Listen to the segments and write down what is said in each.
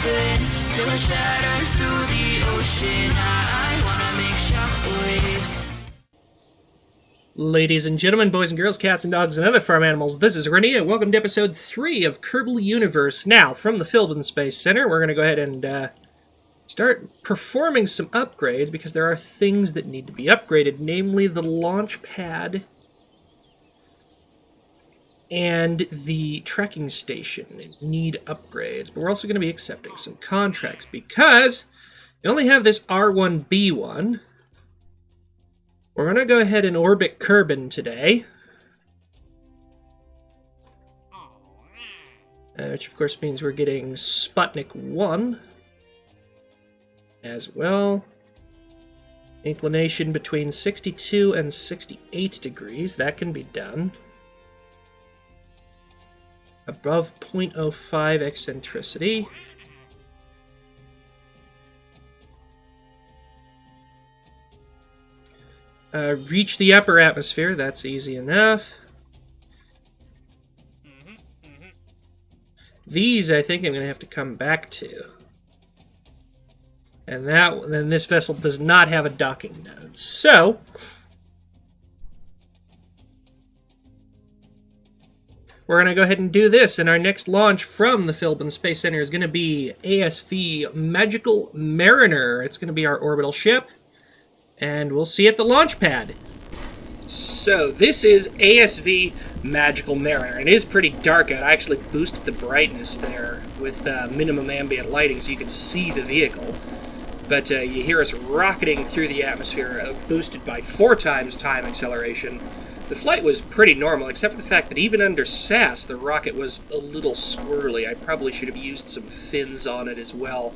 open till it shatters through the ocean. I wanna make shockwaves. Ladies and gentlemen, boys and girls, cats and dogs, and other farm animals, this is Rennie, and welcome to episode 3 of Kerbal Universe. Now, from the Philbin Space Center, we're going to go ahead and start performing some upgrades, because there are things that need to be upgraded, namely the launch pad and the tracking station need upgrades. But we're also going to be accepting some contracts, because we only have this R1B1. We're going to go ahead and orbit Kerbal today. Which of course means we're getting Sputnik 1 as well. Inclination between 62 and 68 degrees. That can be done. Above 0.05 eccentricity. Reach the upper atmosphere, that's easy enough. These, I think I'm going to have to come back to. And then this vessel does not have a docking node. So, we're going to go ahead and do this, and our next launch from the Philbin Space Center is going to be ASV Magical Mariner. It's going to be our orbital ship. And we'll see you at the launch pad. So, this is ASV Magical Mariner. It is pretty dark out. I actually boosted the brightness there with minimum ambient lighting so you can see the vehicle. But you hear us rocketing through the atmosphere, boosted by 4 times time acceleration. The flight was pretty normal, except for the fact that even under SAS, the rocket was a little squirrely. I probably should have used some fins on it as well.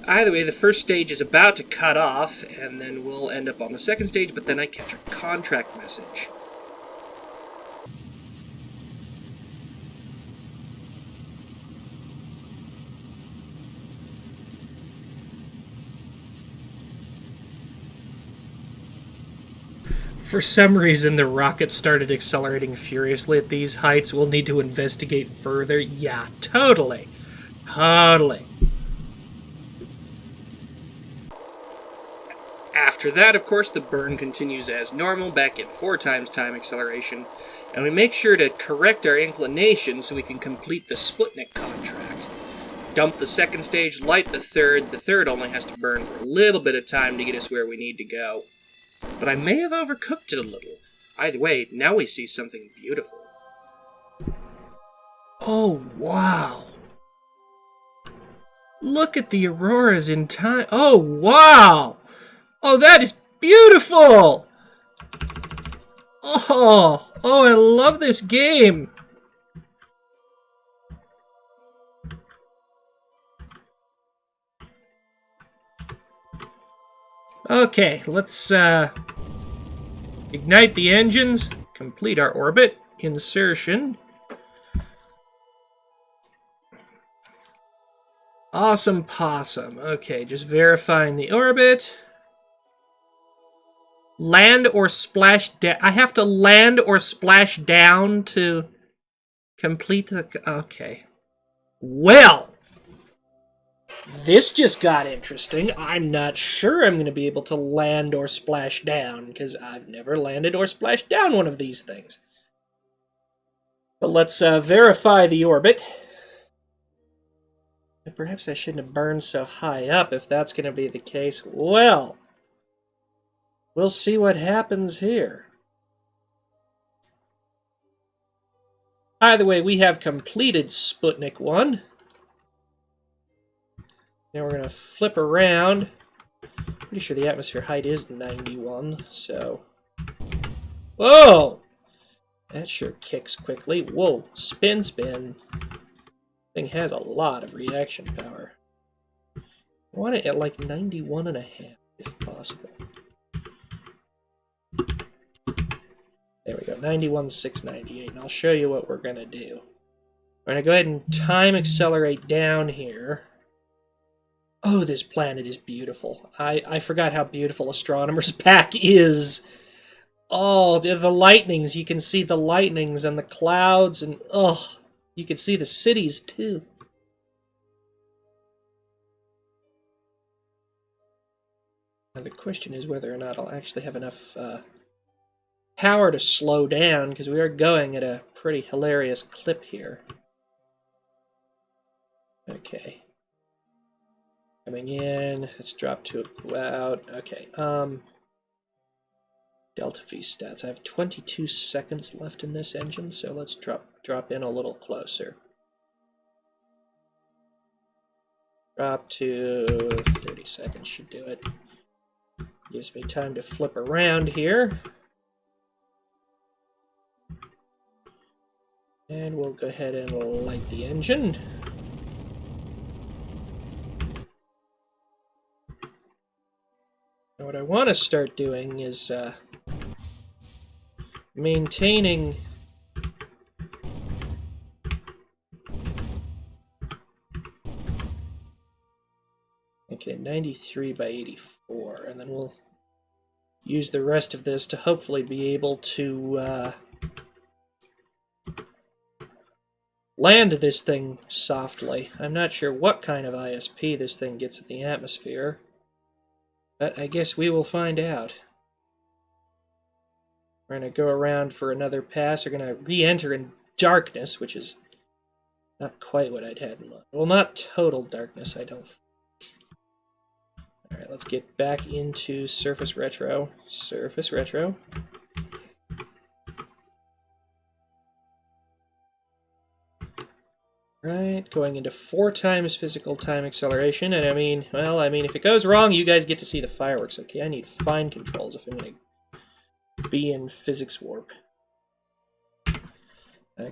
Either way, the first stage is about to cut off, and then we'll end up on the second stage, but then I catch a contract message. For some reason, the rocket started accelerating furiously at these heights. We'll need to investigate further. Yeah, totally. Totally. After that, of course, the burn continues as normal, back in 4 times time acceleration, and we make sure to correct our inclination so we can complete the Sputnik contract. Dump the second stage, light the third. The third only has to burn for a little bit of time to get us where we need to go. But I may have overcooked it a little. Either way, now we see something beautiful. Oh, wow. Look at the auroras in time. Oh, wow. Oh, that is beautiful! Oh, I love this game! Okay, let's ignite the engines, complete our orbit, insertion. Awesome possum. Okay, just verifying the orbit. Land or splash down. I have to land or splash down to complete the... Okay. Well, this just got interesting. I'm not sure I'm going to be able to land or splash down, because I've never landed or splashed down one of these things. But let's verify the orbit. Perhaps I shouldn't have burned so high up if that's going to be the case. Well... we'll see what happens here. Either way, we have completed Sputnik 1. Now we're going to flip around. Pretty sure the atmosphere height is 91, so... Whoa! That sure kicks quickly. Whoa, spin, spin. Thing has a lot of reaction power. I want it at like 91.5, if possible. There we go, 91,698, and I'll show you what we're going to do. We're going to go ahead and time accelerate down here. Oh, this planet is beautiful. I forgot how beautiful Astronomer's Pack is. Oh, the lightnings. You can see the lightnings and the clouds, and oh, you can see the cities too. And the question is whether or not I'll actually have enough power to slow down, because we are going at a pretty hilarious clip here. Okay. Coming in. Let's drop to about... Okay. Delta V stats. I have 22 seconds left in this engine, so let's drop in a little closer. Drop to 30 seconds should do it. Gives me time to flip around here. And we'll go ahead and light the engine. Now what I want to start doing is maintaining okay, 93 by 84, and then we'll use the rest of this to hopefully be able to land this thing softly. I'm not sure what kind of ISP this thing gets in the atmosphere, but I guess we will find out. We're going to go around for another pass. We're going to re-enter in darkness, which is not quite what I'd had in mind. Well, not total darkness, I don't think. Alright, let's get back into Surface Retro. Surface Retro. Right, going into 4 times physical time acceleration, and I mean, if it goes wrong, you guys get to see the fireworks, okay? I need fine controls if I'm going to be in physics warp.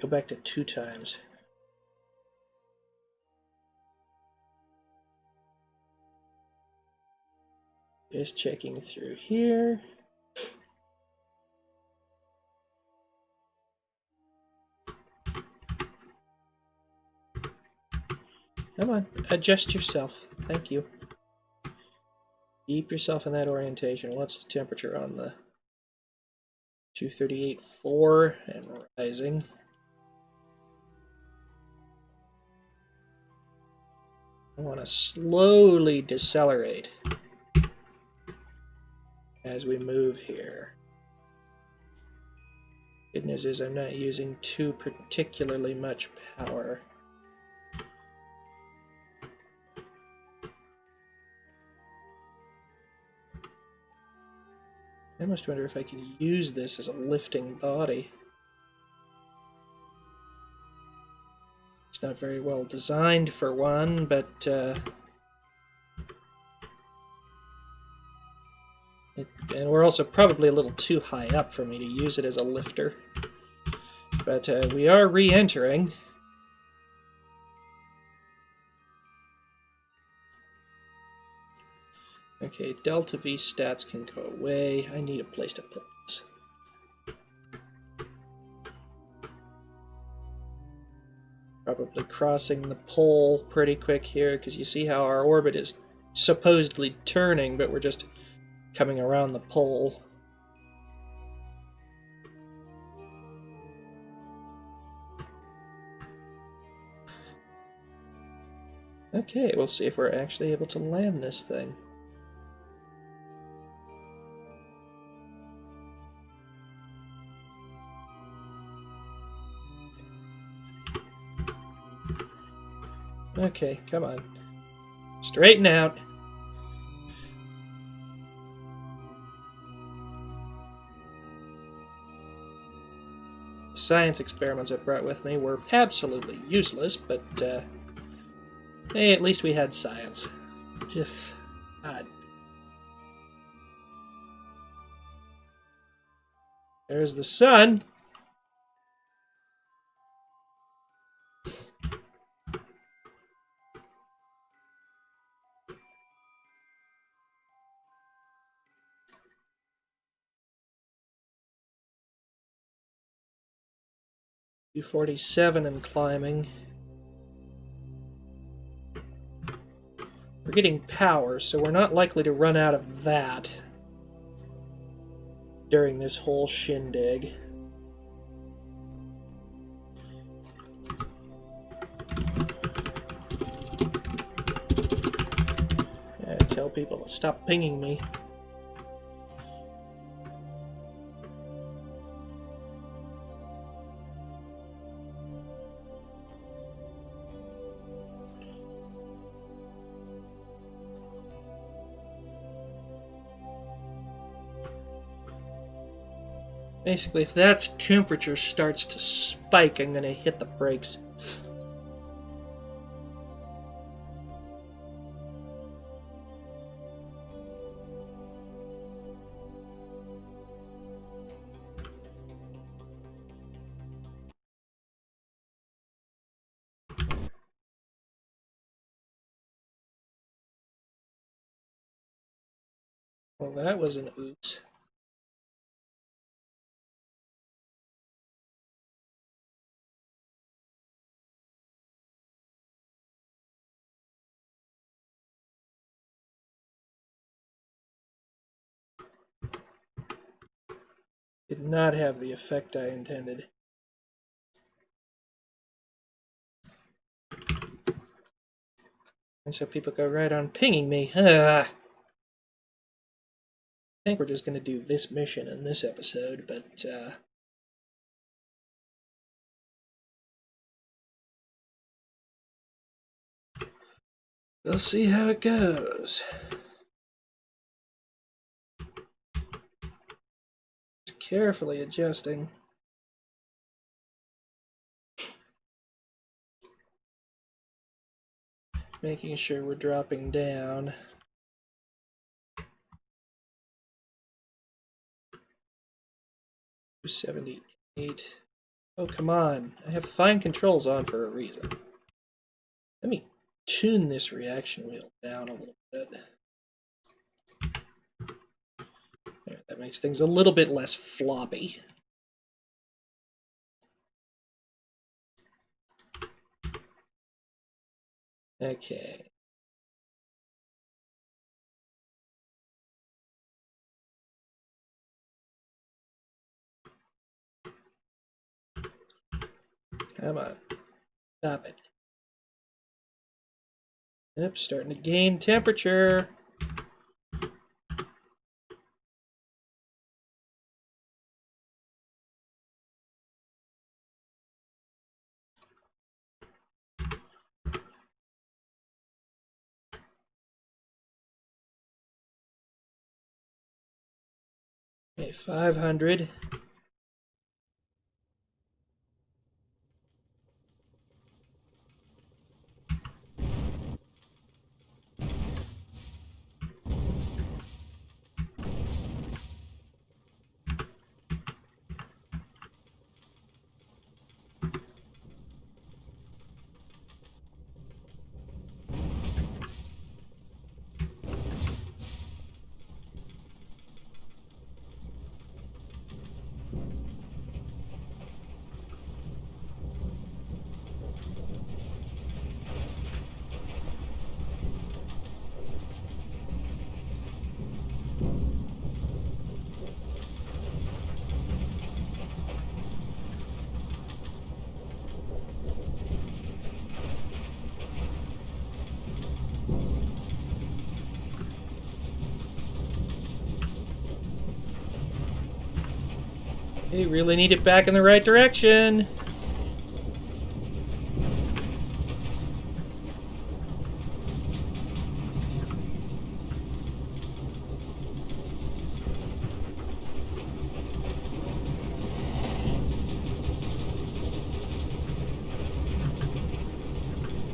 Go back to 2 times. Just checking through here. Come on, adjust yourself. Thank you. Keep yourself in that orientation. What's the temperature on the 238.4 and rising? I want to slowly decelerate as we move here. Good news is I'm not using too particularly much power. I must wonder if I can use this as a lifting body. It's not very well designed for one, but and we're also probably a little too high up for me to use it as a lifter. But we are re-entering. Okay, Delta V stats can go away. I need a place to put this. Probably crossing the pole pretty quick here, because you see how our orbit is supposedly turning, but we're just coming around the pole. Okay, we'll see if we're actually able to land this thing. Okay, come on. Straighten out. The science experiments I brought with me were absolutely useless, but hey, at least we had science. Just odd. There's the sun. .247 and climbing. We're getting power, so we're not likely to run out of that during this whole shindig. I tell people to stop pinging me. Basically, if that temperature starts to spike, I'm going to hit the brakes. Well, that was an oops. Did not have the effect I intended. And so people go right on pinging me. I think we're just going to do this mission in this episode, but we'll see how it goes. Just carefully adjusting. Making sure we're dropping down. $278. Oh, come on. I have fine controls on for a reason. Let me tune this reaction wheel down a little bit. There, that makes things a little bit less floppy. Okay. Come on. Stop it. Yep, starting to gain temperature. Okay, 500. They really need it back in the right direction.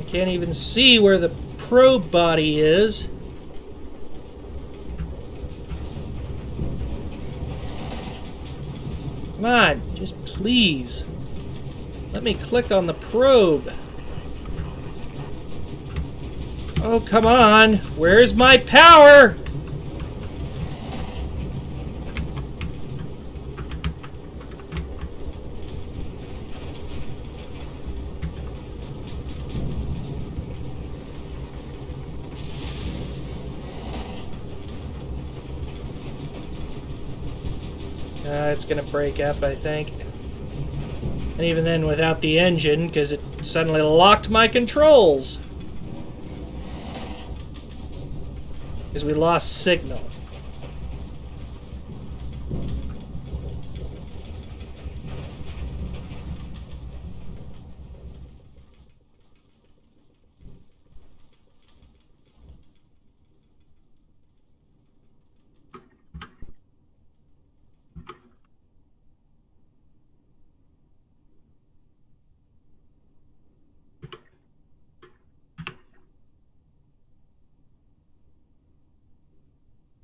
I can't even see where the probe body is. Come on, just please. Let me click on the probe. Oh, come on. Where's my power? It's gonna break up, I think. And even then without the engine, because it suddenly locked my controls. Because we lost signal.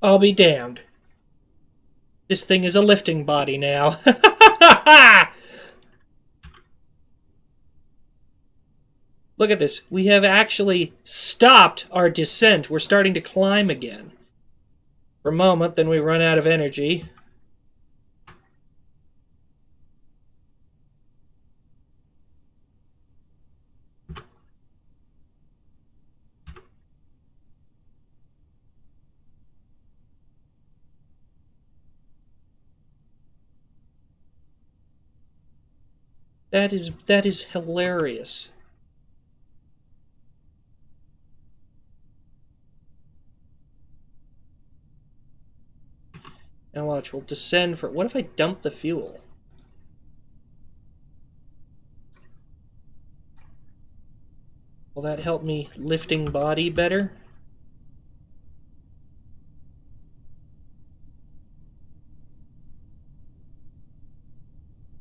I'll be damned. This thing is a lifting body now. Look at this. We have actually stopped our descent. We're starting to climb again. For a moment, then we run out of energy. That is hilarious. Now watch, we'll descend for... What if I dump the fuel? Will that help me lifting body better?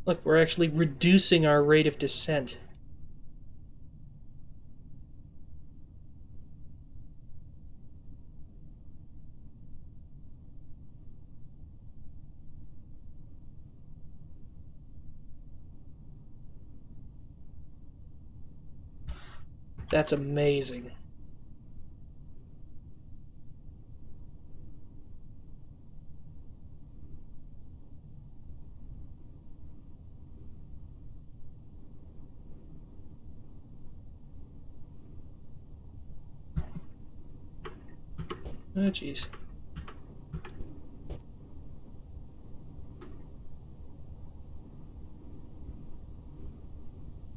Look, we're actually reducing our rate of descent. That's amazing. Oh, jeez.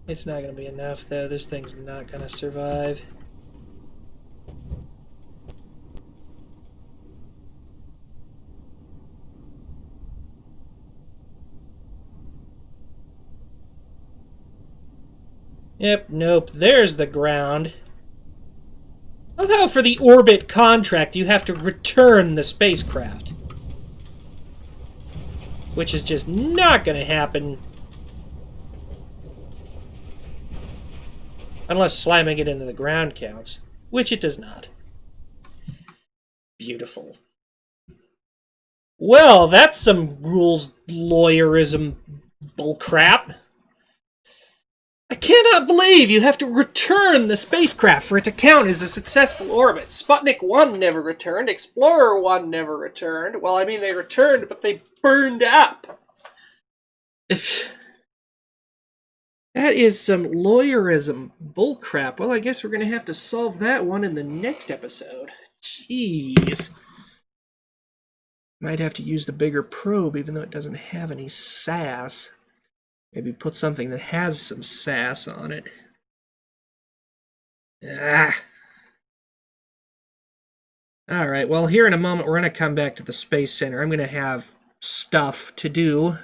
It's not going to be enough, though. This thing's not going to survive. Yep, nope. There's the ground. Although for the orbit contract, you have to return the spacecraft. Which is just not going to happen. Unless slamming it into the ground counts. Which it does not. Beautiful. Well, that's some rules lawyerism bullcrap. I cannot believe you have to return the spacecraft for it to count as a successful orbit. Sputnik 1 never returned. Explorer 1 never returned. Well, I mean, they returned, but they burned up. That is some lawyerism bullcrap. Well, I guess we're going to have to solve that one in the next episode. Jeez. Might have to use the bigger probe, even though it doesn't have any sass. Maybe put something that has some sass on it. Ah. Alright, well, here in a moment, we're going to come back to the Space Center. I'm going to have stuff to do.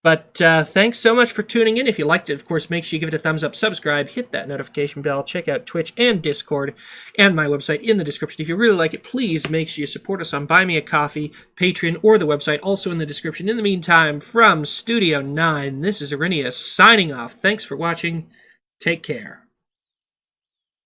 But thanks so much for tuning in. If you liked it, of course, make sure you give it a thumbs up, subscribe, hit that notification bell, check out Twitch and Discord, and my website in the description. If you really like it, please make sure you support us on Buy Me a Coffee, Patreon, or the website, also in the description. In the meantime, from Studio 9, this is Irenaeus signing off. Thanks for watching. Take care.